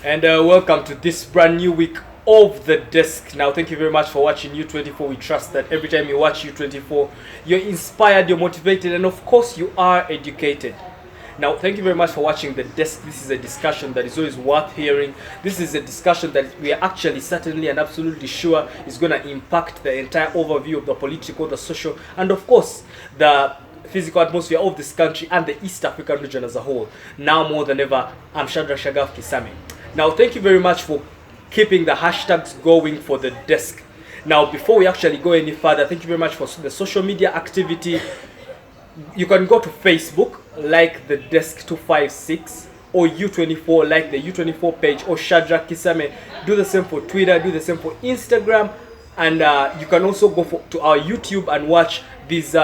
And welcome to this brand new week of The Desk. Now, thank you very much for watching U24. We trust that every time you watch U24, you're inspired, you're motivated, and of course, you are educated. Now, thank you very much for watching The Desk. This is a discussion that is always worth hearing. This is a discussion that we are actually certainly and absolutely sure is going to impact the entire overview of the political, the social, and of course, the physical atmosphere of this country and the East African region as a whole. Now more than ever, I'm Shadrack Kisame. Now, thank you very much for keeping the hashtags going for The Desk. Now, before we actually go any further, thank you very much for the social media activity. You can go to Facebook, like The Desk 256, or U24, like the U24 page, or Shadrack Kisame. Do the same for Twitter, do the same for Instagram, and you can also go to our YouTube and watch these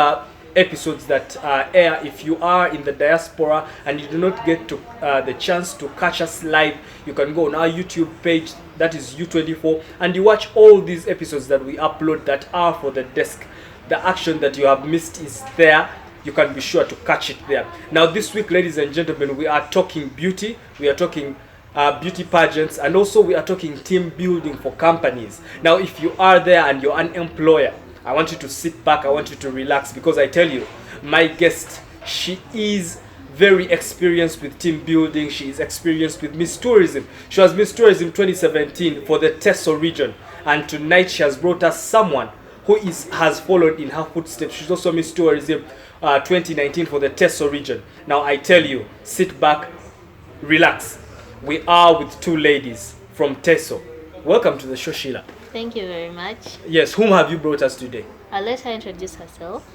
episodes that air if you are in the diaspora and you do not get to the chance to catch us live. You can go on our YouTube page, that is U24, and you watch all these episodes that we upload that are for The Desk. The action that you have missed is there. You can be sure to catch it there. Now, this week, ladies and gentlemen, we are talking beauty, we are talking beauty pageants, and also we are talking team building for companies. Now, if you are there and you're an employer, I want you to sit back, I want you to relax, because I tell you, my guest, she is very experienced with team building. She is experienced with Miss Tourism. She was Miss Tourism 2017 for the Teso region, and tonight she has brought us someone who has followed in her footsteps. She's also Miss Tourism 2019 for the Teso region. Now, I tell you, sit back, relax. We are with two ladies from Teso. Welcome to the show, Sheila. Thank you very much. Yes, whom have you brought us today? I'll let her introduce herself.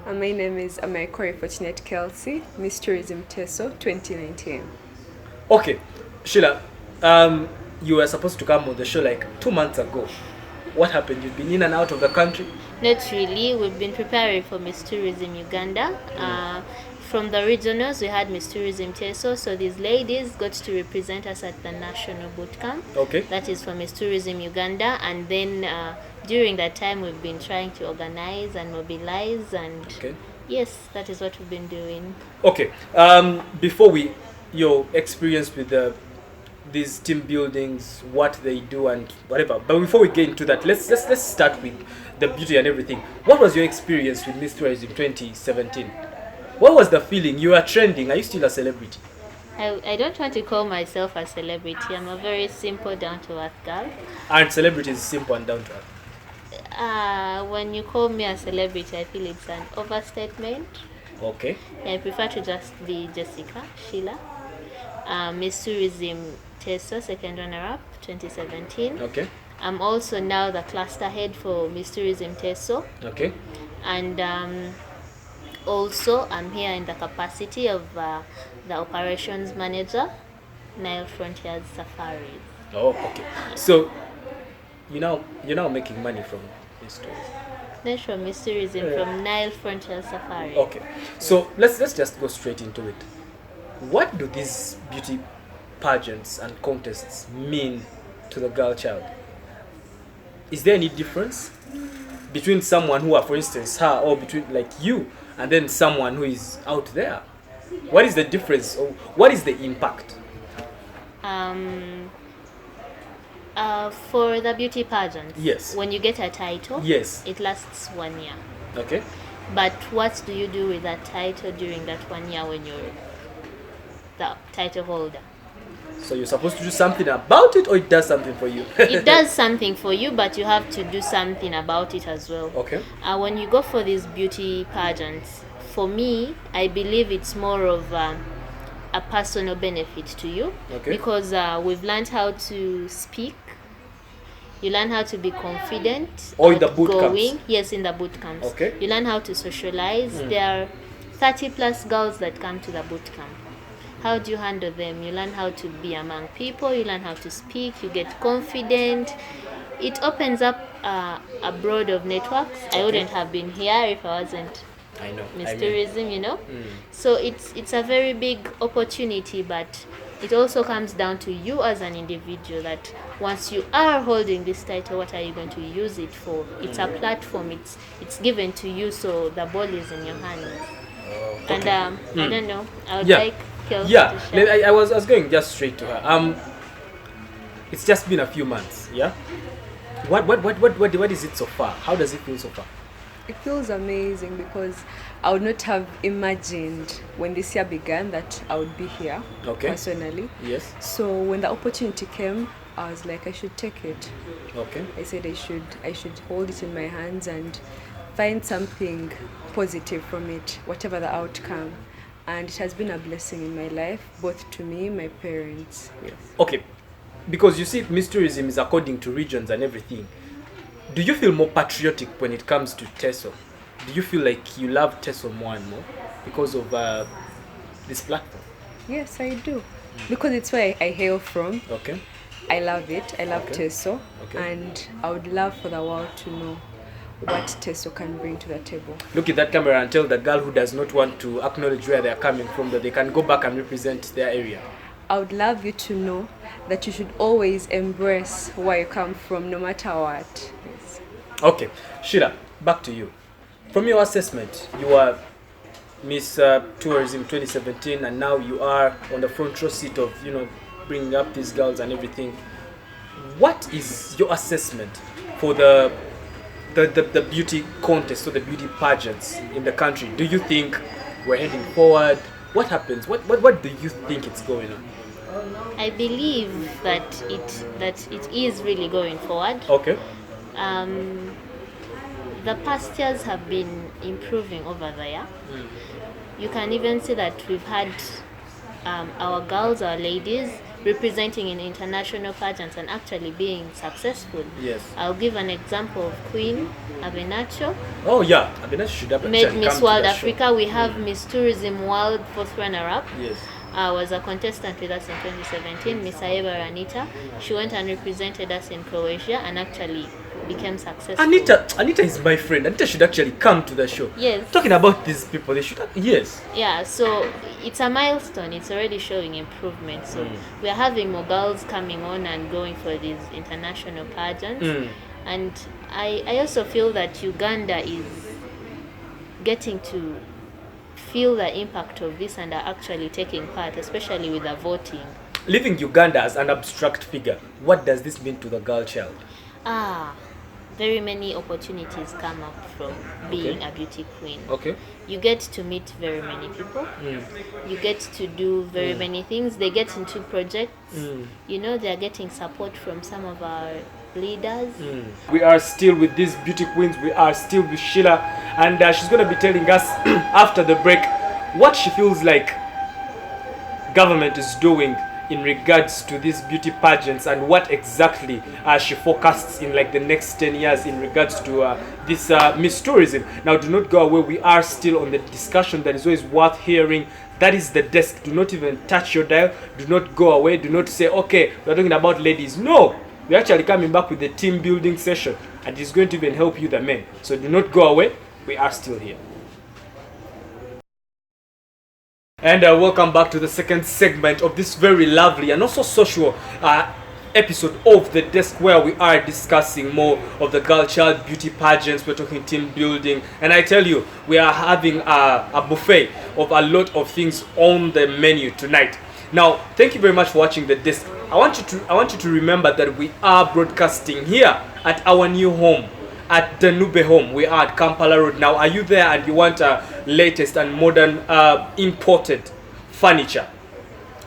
My name is Amaikori Fortunate Kelsey, Miss Tourism Teso 2019. Okay, Sheila, you were supposed to come on the show like 2 months ago. What happened? You've been in and out of the country? Not really. We've been preparing for Miss Tourism Uganda. From the regionals, we had Miss Tourism Teso, so these ladies got to represent us at the national boot camp. Okay. That is for Miss Tourism Uganda, and then during that time, we've been trying to organize and mobilize, and okay. Yes, that is what we've been doing. Okay. Before your experience with these team buildings, what they do and whatever. But before we get into that, let's start with the beauty and everything. What was your experience with Miss Tourism 2017? What was the feeling? You are trending. Are you still a celebrity? I don't want to call myself a celebrity. I'm a very simple, down-to-earth girl. Aren't celebrities simple and down to earth? When you call me a celebrity, I feel it's an overstatement. Okay. I prefer to just be Jessica, Sheila. Miss Tourism Teso, second runner-up, 2017. Okay. I'm also now the cluster head for Miss Tourism Teso. Okay. And also I'm here in the capacity of the operations manager, Nile Frontiers Safaris. Oh, okay. So you're now making money from Miss Tourism. Not from Miss Tourism, from Nile Frontiers Safaris. Okay. So let's just go straight into it. What do these beauty pageants and contests mean to the girl child? Is there any difference between someone who are, for instance, her, or between like you, and then someone who is out there? What is the difference, or what is the impact? For the beauty pageants, yes, when you get a title, yes, it lasts 1 year. Okay. But what do you do with that title during that 1 year when you're the title holder? So you're supposed to do something about it, or it does something for you? It does something for you, but you have to do something about it as well. Okay. When you go for these beauty pageants, for me, I believe it's more of a personal benefit to you. Okay. Because we've learned how to speak. You learn how to be confident. Or in the boot camps? Yes, in the boot camps. Okay. You learn how to socialize. There are 30 plus girls that come to the boot camp. How do you handle them? You learn how to be among people, you learn how to speak, you get confident. It opens up a broad of networks. I wouldn't have been here if I wasn't Miss Tourism, So it's a very big opportunity, but it also comes down to you as an individual, that once you are holding this title, what are you going to use it for? It's a platform, it's given to you, so the ball is in your hands. Okay. And I don't know, I would like Kelsey to share. I was going just straight to her. It's just been a few months, yeah? What is it so far? How does it feel so far? It feels amazing because I would not have imagined when this year began that I would be here personally. Yes. So when the opportunity came, I was like, I should take it. Okay. I said I should hold it in my hands and find something positive from it, whatever the outcome. And it has been a blessing in my life, both to me, my parents. Yes. Okay. Because you see, Miss Tourism is according to regions and everything. Do you feel more patriotic when it comes to Teso? Do you feel like you love Teso more and more because of this platform? Yes, I do. Because it's where I hail from. Okay. I love it. I love Teso. Okay. And I would love for the world to know what Teso can bring to the table. Look at that camera and tell the girl who does not want to acknowledge where they are coming from that they can go back and represent their area. I would love you to know that you should always embrace where you come from, no matter what. Yes. Okay, Sheila, back to you. From your assessment, you are Miss Tourism 2017, and now you are on the front row seat of, bringing up these girls and everything. What is your assessment for the beauty contest or the beauty pageants in the country? Do you think we're heading forward? What happens? What do you think it's going on? I believe that it is really going forward. Okay. The past years have been improving over there. You can even see that we've had our girls, our ladies, representing in international pageants and actually being successful. Yes. I'll give an example of Queen Abenacho. Oh yeah, Abenacho should have Made Miss World show. Africa. We have Miss Tourism World, 4th runner-up. Yes. Was a contestant with us in 2017, Miss Aeba Ranita. She went and represented us in Croatia and actually became successful. Anita is my friend. Anita should actually come to the show. Yes. Talking about these people, they should. Yes. Yeah, so it's a milestone. It's already showing improvement. So we are having more girls coming on and going for these international pageants. And I also feel that Uganda is getting to feel the impact of this and are actually taking part, especially with the voting. Leaving Uganda as an abstract figure, what does this mean to the girl child? Very many opportunities come up from being a beauty queen. Okay. You get to meet very many people. You get to do very many things. They get into projects. They're getting support from some of our leaders. We are still with these beauty queens. We are still with Sheila, and she's going to be telling us after the break what she feels like government is doing in regards to these beauty pageants and what exactly she forecasts in like the next 10 years in regards to this Miss Tourism. Now do not go away. We are still on the discussion that is always worth hearing. That is the desk. Do not even touch your dial. Do not go away. Do not say, okay, we're talking about ladies. No, we're actually coming back with the team building session, and it's going to even help you, the men. So do not go away. We are still here. And welcome back to the second segment of this very lovely and also social episode of The Desk, where we are discussing more of the girl child beauty pageants. We're talking team building, and I tell you, we are having a buffet of a lot of things on the menu tonight. Now, thank you very much for watching The Desk. I want you to remember that we are broadcasting here at our new home, at the Nube home. We are at Kampala Road. Now, are you there and you want latest and modern imported furniture?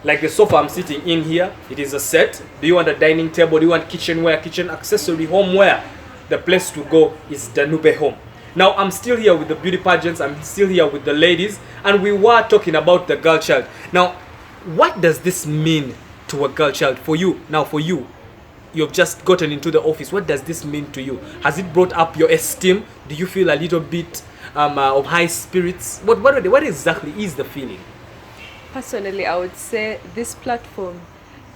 Like the sofa I'm sitting in here, it is a set. Do you want a dining table? Do you want kitchenware, kitchen accessory, homeware? The place to go is the Nube home. Now, I'm still here with the beauty pageants. I'm still here with the ladies, and we were talking about the girl child. Now, what does this mean to a girl child for you? Now, for you, you've just gotten into the office. What does this mean to you? Has it brought up your esteem? Do you feel a little bit of high spirits? What exactly is the feeling? Personally, I would say this platform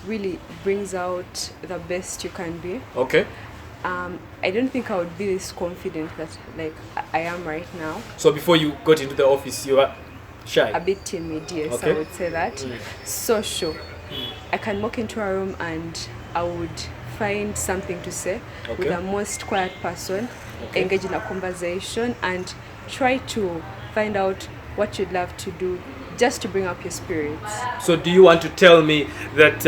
really brings out the best you can be. Okay. I don't think I would be this confident that like I am right now. So before you got into the office, you were shy? A bit timid, yes, okay. I would say that. Social. I can walk into a room and I would find something to say with the most quiet person, engage in a conversation and try to find out what you'd love to do just to bring up your spirits. So do you want to tell me that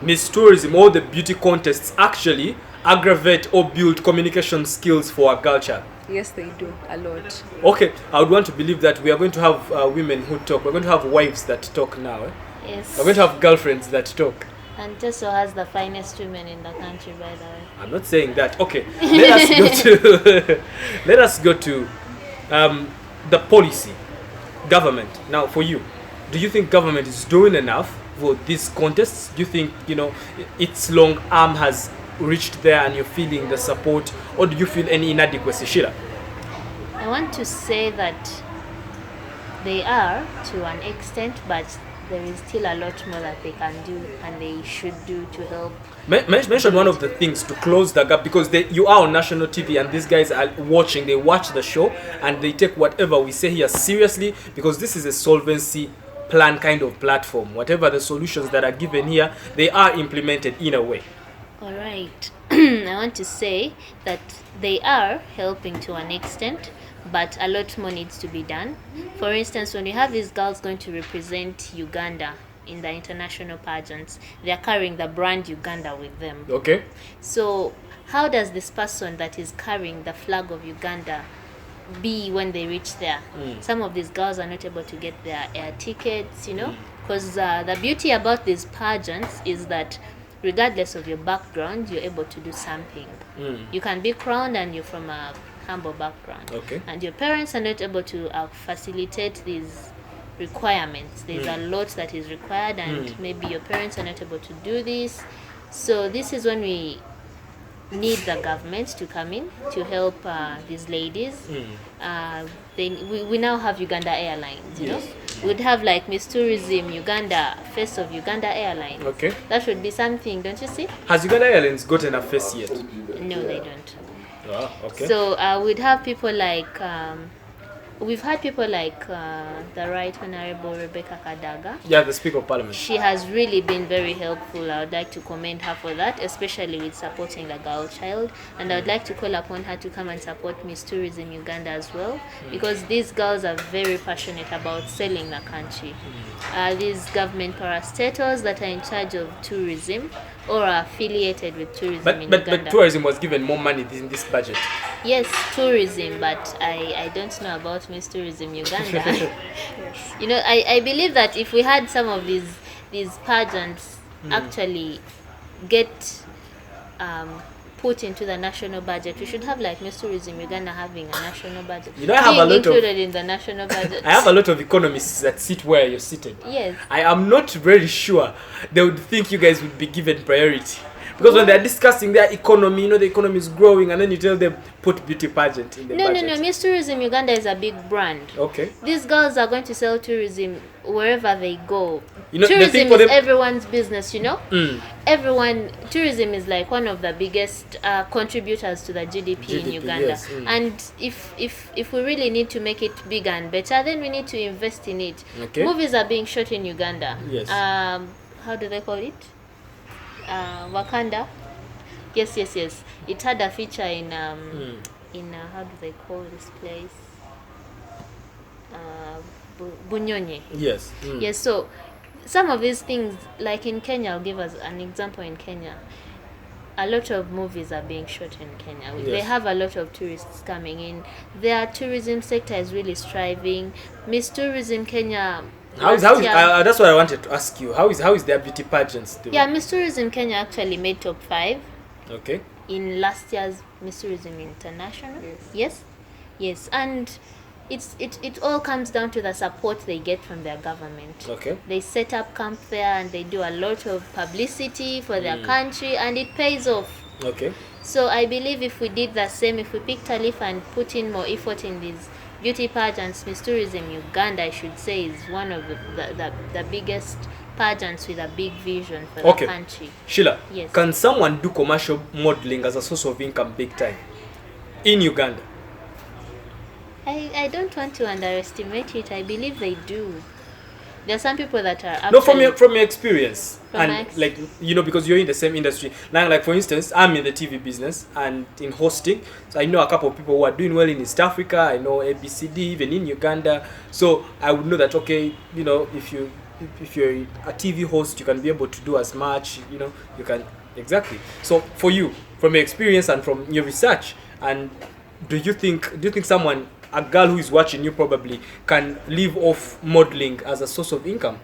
Miss Tourism or the beauty contests actually aggravate or build communication skills for a girl child? Yes, they do a lot. Okay, I would want to believe that we are going to have women who talk. We're going to have wives that talk now. Yes. We're going to have girlfriends that talk. And Teso has the finest women in the country, by the way. I'm not saying that. Okay, let us go to let us go to the policy, government. Now, for you, do you think government is doing enough for these contests? Do you think its long arm has reached there and you're feeling the support, or do you feel any inadequacy, Sheila? I want to say that they are to an extent, but there is still a lot more that they can do and they should do to help. Mention one of the things to close the gap, because you are on national TV and these guys are watching. They watch the show and they take whatever we say here seriously, because this is a solvency plan kind of platform. Whatever the solutions that are given here, they are implemented in a way. All right. I want to say that they are helping to an extent, but a lot more needs to be done. For instance, when you have these girls going to represent Uganda in the international pageants, they are carrying the brand Uganda with them. Okay. So how does this person that is carrying the flag of Uganda be when they reach there? Some of these girls are not able to get their air tickets, because the beauty about these pageants is that regardless of your background, you're able to do something. You can be crowned and you're from a humble background. Okay. And your parents are not able to facilitate these requirements. There's a lot that is required, and maybe your parents are not able to do this. So this is when we need the government to come in to help these ladies. We now have Uganda Airlines, you know. We'd have like Miss Tourism Uganda, face of Uganda Airlines. Okay. That would be something, don't you see? Has Uganda Airlines gotten a face yet? No, they don't. Oh, okay. So we'd have people like we've had people like the Right Honorable Rebecca Kadaga. Yeah, the Speaker of Parliament. She has really been very helpful. I would like to commend her for that, especially with supporting the girl child. And I would like to call upon her to come and support Miss Tourism Uganda as well, because these girls are very passionate about selling the country. These government parastatals that are in charge of tourism or are affiliated with tourism in Uganda. But tourism was given more money in this budget. Yes, tourism, but I don't know about Miss Tourism Uganda. I believe that if we had some of these pageants actually get put into the national budget, we should have like Miss Tourism Uganda having a national budget. I have a lot included in the national budget. I have a lot of economists that sit where you're seated. Yes. I am not very sure they would think you guys would be given priority. Because when they're discussing their economy, the economy is growing, and then you tell them put beauty pageant in the budget. No. Miss Tourism Uganda is a big brand. Okay. These girls are going to sell tourism wherever they go. The tourism thing for is them, everyone's business, tourism is like one of the biggest contributors to the GDP in Uganda. Yes. And if we really need to make it bigger and better, then we need to invest in it. Okay. Movies are being shot in Uganda. Yes. How do they call it? Wakanda. Yes. It had a feature in how do they call this place? Bunyonyi. Yes. Yes, so some of these things, like in Kenya, I'll give us an example. In Kenya, a lot of movies are being shot in Kenya. Yes. They have a lot of tourists coming in. Their tourism sector is really striving. Miss Tourism Kenya. That's what I wanted to ask you. How is their beauty pageants doing? Yeah, Miss Tourism Kenya actually made top 5. Okay. In last year's Miss Tourism International. Yes, and it all comes down to the support they get from their government. Okay. They set up camp there and they do a lot of publicity for their country, and it pays off. Okay. So I believe if we did the same, if we picked a leaf and put in more effort in these beauty pageants, Miss Tourism Uganda, I should say, is one of the biggest pageants with a big vision for the country. Sheila, yes. Can someone do commercial modeling as a source of income big time in Uganda? I don't want to underestimate it. I believe they do. There are some people that are actually... No, from your experience. Because you're in the same industry. Like for instance, I'm in the TV business and in hosting. So I know a couple of people who are doing well in East Africa. I know ABCD, even in Uganda. So I would know that, if you if you're a TV host, you can be able to do as much. You can exactly. So for you, from your experience and from your research, and do you think a girl who is watching you probably can live off modeling as a source of income?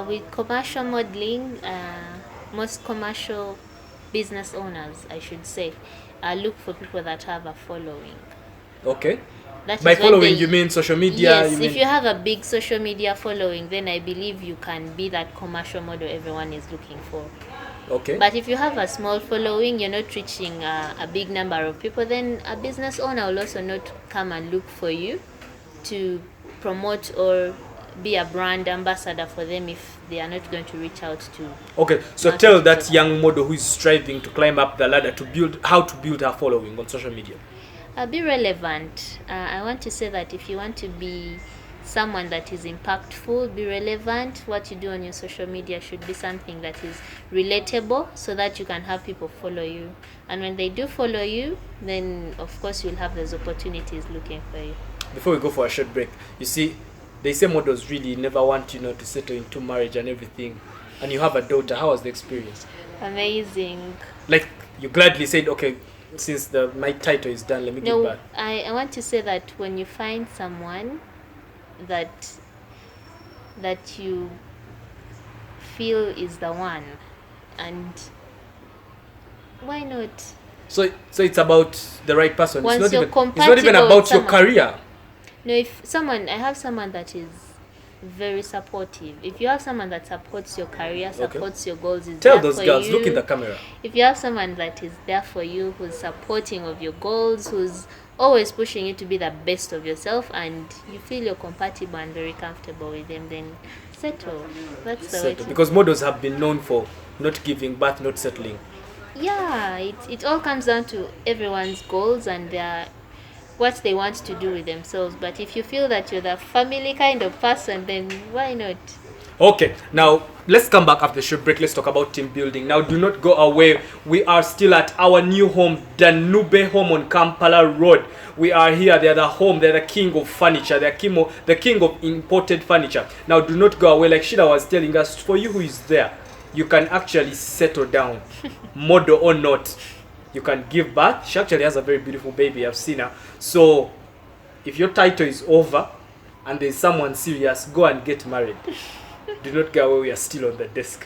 With commercial modeling, most commercial business owners, I should say, look for people that have a following. Okay. That By is when following, you mean social media? Yes, if you have a big social media following, then I believe you can be that commercial model everyone is looking for. Okay. But if you have a small following, you're not reaching a big number of people, then a business owner will also not come and look for you to promote or be a brand ambassador for them if they are not going to reach out to. Okay, so tell that young model who is striving to climb up the ladder to build her following on social media. Be relevant. I want to say that if you want to be someone that is impactful, be relevant. What you do on your social media should be something that is relatable so that you can have people follow you. And when they do follow you, then of course you'll have those opportunities looking for you. Before we go for a short break, you see, they say models really never want to settle into marriage and everything. And you have a daughter. How was the experience? Amazing. Like, you gladly said, okay, since my title is done, let me get back. I want to say that when you find someone that you feel is the one, and why not? So it's about the right person. Once it's you're not even about your career. No, I have someone that is very supportive. If you have someone that supports your career, supports your goals, tell those girls, look in the camera. If you have someone that is there for you, who's supporting of your goals, who's always pushing you to be the best of yourself, and you feel you're compatible and very comfortable with them, then settle. That's the way. Because models have been known for not giving birth, not settling. Yeah, it all comes down to everyone's goals and what they want to do with themselves. But if you feel that you're the family kind of person, then why not? Okay, now let's come back after the short break. Let's talk about team building. Now, do not go away. We are still at our new home, Danube Home on Kampala Road. We are here. They are the home. They're the king of furniture. They're the king of imported furniture. Now, do not go away. Like Shida was telling us, for you who is there, you can actually settle down, model or not. You can give birth. She actually has a very beautiful baby. I've seen her. So, if your title is over and there's someone serious, go and get married. Do not go away. We are still on the desk.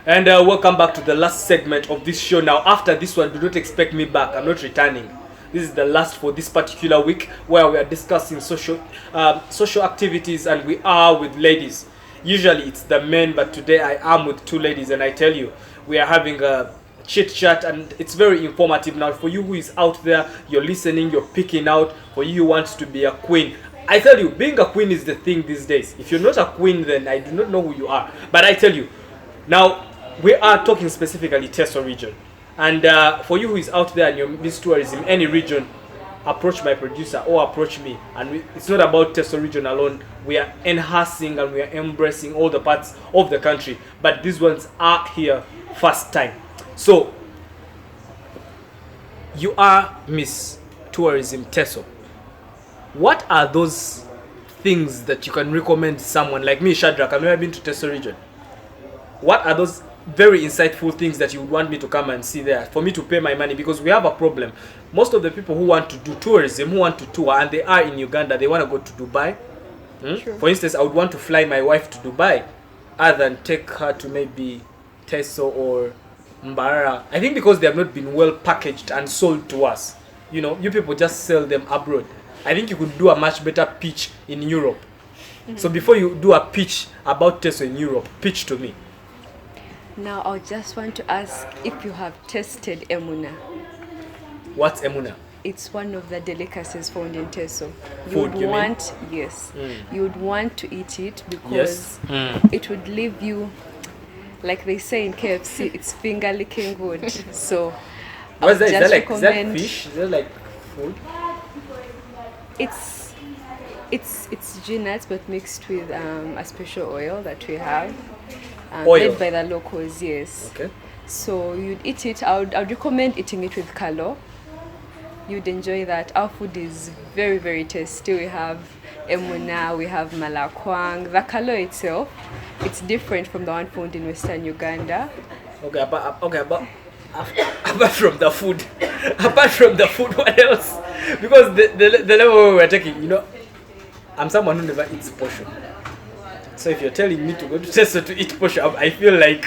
And welcome back to the last segment of this show. Now, after this one, do not expect me back. I'm not returning. This is the last for this particular week, where we are discussing social activities, and we are with ladies. Usually it's the men, but today I am with two ladies, and I tell you, we are having a chit chat, and it's very informative. Now, for you who is out there, you're listening, you're picking out. For you who wants to be a queen, I tell you, being a queen is the thing these days. If you're not a queen, then I do not know who you are. But I tell you, now we are talking specifically Teso region. And for you who is out there and you miss tourism, any region, approach my producer or approach me. And it's not about Teso region alone. We are enhancing and we are embracing all the parts of the country. But these ones are here first time. So, you are Miss Tourism Teso. What are those things that you can recommend someone like me, Shadrack? I've never been to Teso region. What are those very insightful things that you would want me to come and see there for me to pay my money? Because we have a problem. Most of the people who want to do tourism, who want to tour, and they are in Uganda, they want to go to Dubai. Sure. For instance, I would want to fly my wife to Dubai other than take her to maybe Teso or Mbarara. I think because they have not been well packaged and sold to us. You know, you people just sell them abroad. I think you could do a much better pitch in Europe. Mm-hmm. So before you do a pitch about Teso in Europe, pitch to me. Now, I just want to ask if you have tasted emuna. What's emuna? It's one of the delicacies found in Teso. Food, you mean? Yes. You would want to eat it because it would leave you, like they say in KFC, it's finger licking good. So, what's that? Is that fish? Is that like food? It's nuts, but mixed with a special oil that we have. Oil? Made by the locals, yes. Okay. So you'd eat it. I would recommend eating it with kalo. you'd enjoy that. Our food is very, very tasty. We have emuna, we have malakwang. The color itself, it's different from the one found in Western Uganda. Okay, but apart from the food, what else? Because the level we're taking, you know, I'm someone who never eats portion. So if you're telling me to go to Tesco to eat portion, I feel like,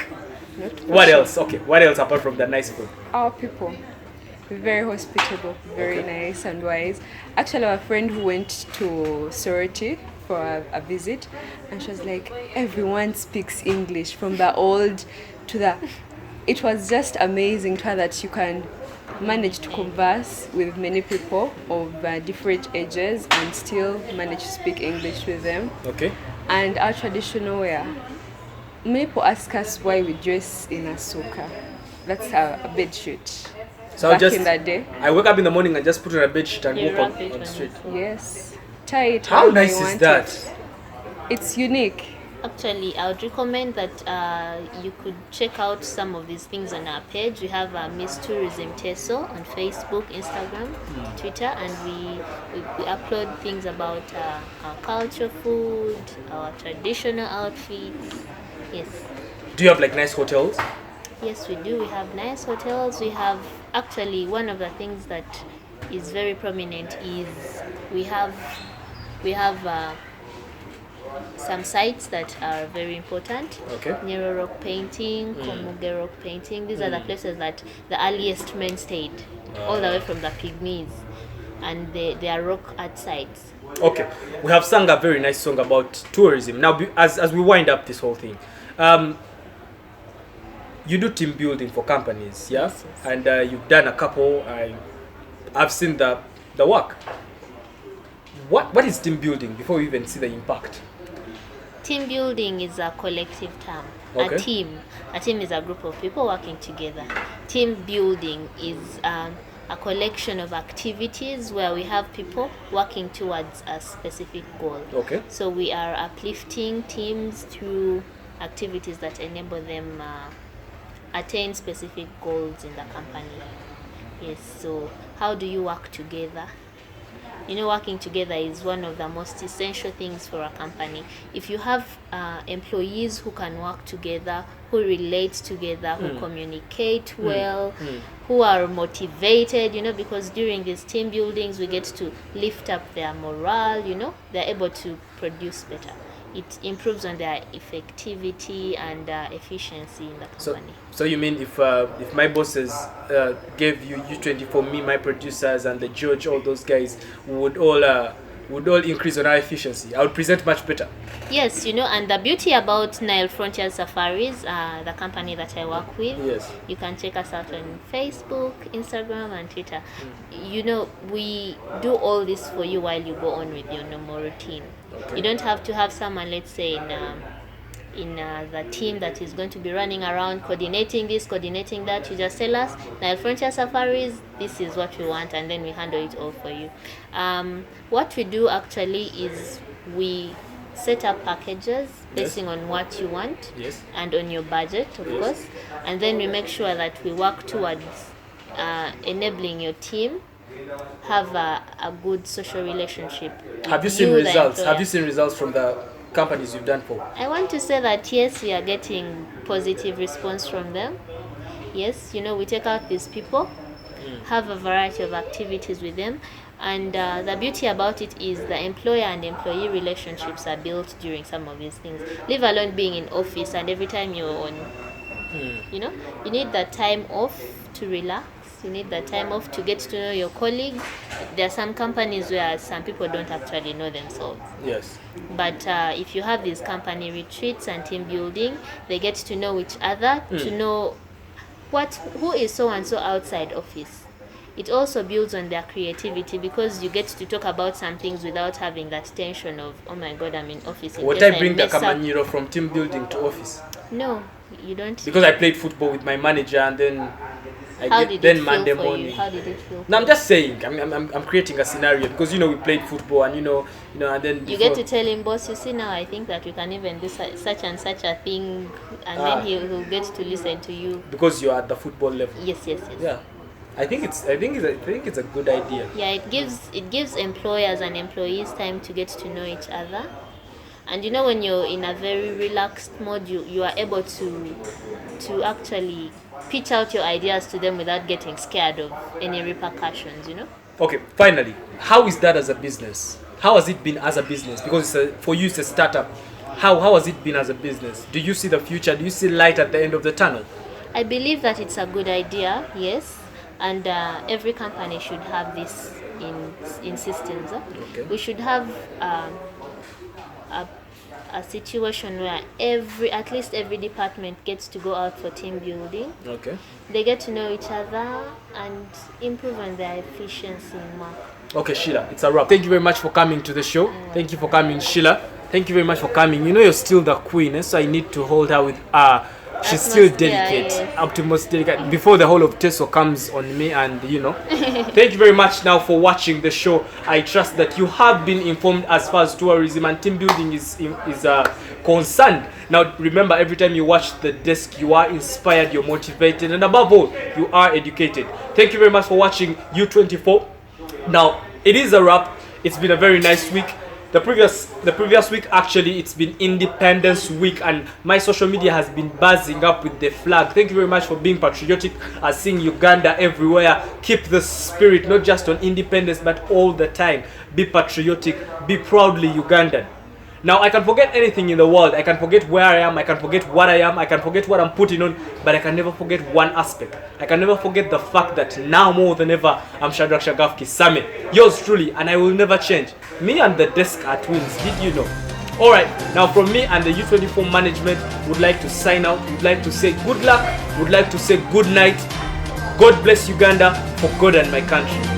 what else? Okay, what else apart from the nice food? Our people, very hospitable, very nice and wise. Actually, our friend who went to Sorority for a visit, and she was like, everyone speaks English from the old to the... It was just amazing to her that you can manage to converse with many people of different ages and still manage to speak English with them. Okay. And our traditional wear. Many people ask us why we dress in a soka. That's a bed sheet. So back in that day. I wake up in the morning and just put on a bed sheet and You walk wrap it on the street. Yes. Tie it How however nice you is want that? it. It's unique. Actually, I would recommend that you could check out some of these things on our page. We have Miss Tourism Teso on Facebook, Instagram, Twitter, and we upload things about our culture, food, our traditional outfits. Yes. Do you have like nice hotels? Yes, we do. We have nice hotels. We have actually one of the things that is very prominent is we have some sites that are very important. Okay. Nero Rock painting, Komuge Rock painting. These are the places that the earliest men stayed, all the way from the Pygmies, and they are rock art sites. Okay, we have sung a very nice song about tourism. Now, as we wind up this whole thing, you do team building for companies, yeah? Yes. And you've done a couple. I've seen the work. What is team building before we even see the impact? Team building is a collective term. Okay. A team is a group of people working together. Team building is a collection of activities where we have people working towards a specific goal. Okay. So we are uplifting teams through activities that enable them attain specific goals in the company. Yes, so how do you work together? You know, working together is one of the most essential things for a company. If you have employees who can work together, who relate together, who communicate well, who are motivated, you know, because during these team buildings we get to lift up their morale, you know, they're able to produce better. It improves on their effectivity and efficiency in the company. So you mean if my bosses gave you U24, me, my producers, and the judge, all those guys would all increase on our efficiency? I would present much better. Yes, you know, and the beauty about Nile Frontier Safaris, the company that I work with, Yes. you can check us out on Facebook, Instagram, and Twitter. You know, we do all this for you while you go on with your normal routine. Okay. You don't have to have someone, let's say, in the team that is going to be running around coordinating this, coordinating that. You just tell us, Nile Frontier Safaris, this is what we want, and then we handle it all for you. What we do actually is we set up packages basing on what you want and on your budget, of course, and then we make sure that we work towards enabling your team have a good social relationship. Have you seen results? Have you seen results from the companies you've done for? I want to say that yes, we are getting positive response from them. Yes, you know, we take out these people, have a variety of activities with them, and the beauty about it is the employer and employee relationships are built during some of these things. Leave alone being in office and every time you're on, you know, you need that time off to relax. You need that time off to get to know your colleagues. There are some companies where some people don't actually know themselves. Yes. But if you have these company retreats and team building, they get to know each other, to know who is so and so outside office. It also builds on their creativity because you get to talk about some things without having that tension of, oh my God, I'm in office. Would I bring the Kamanyiro from team building to office? No, you don't. Because I played football with my manager and then How did it feel? No, I'm just saying. I'm creating a scenario because you know we played football and you know and then you get to tell him, boss. You see now, I think that we can even do such and such a thing, and then he'll get to listen to you because you're at the football level. Yes. Yeah, I think it's a good idea. Yeah, it gives employers and employees time to get to know each other. And you know, when you're in a very relaxed mode, you are able to actually pitch out your ideas to them without getting scared of any repercussions, you know? Okay, finally, how is that as a business? How has it been as a business? Because for you it's a startup. How has it been as a business? Do you see the future? Do you see light at the end of the tunnel? I believe that it's a good idea, yes. And every company should have this in systems. Okay. We should have a situation where at least every department gets to go out for team building. Okay. They get to know each other and improve on their efficiency in work. Okay, Sheila, it's a wrap. Thank you very much for coming to the show. Thank you for coming, Sheila. Thank you very much for coming. You know you're still the queen, so I need to hold her with she's still delicate, utmost delicate, before the whole of Teso comes on me, and you know. Thank you very much now for watching the show. I trust that you have been informed as far as tourism and team building is concerned. Now remember, every time you watch the desk, you are inspired, you're motivated, and above all, you are educated. Thank you very much for watching U24. Now it is a wrap. It's been a very nice week. The previous week, actually, it's been Independence Week, and my social media has been buzzing up with the flag. Thank you very much for being patriotic, seeing Uganda everywhere. Keep the spirit, not just on independence, but all the time. Be patriotic, be proudly Ugandan. Now, I can forget anything in the world. I can forget where I am, I can forget what I am, I can forget what I'm putting on, but I can never forget one aspect. I can never forget the fact that now more than ever, I'm Shadrack Kisame, yours truly, and I will never change. Me and the desk are twins, did you know? Alright, now from me and the U24 management, would like to sign out, would like to say good luck, would like to say good night. God bless Uganda, for God and my country.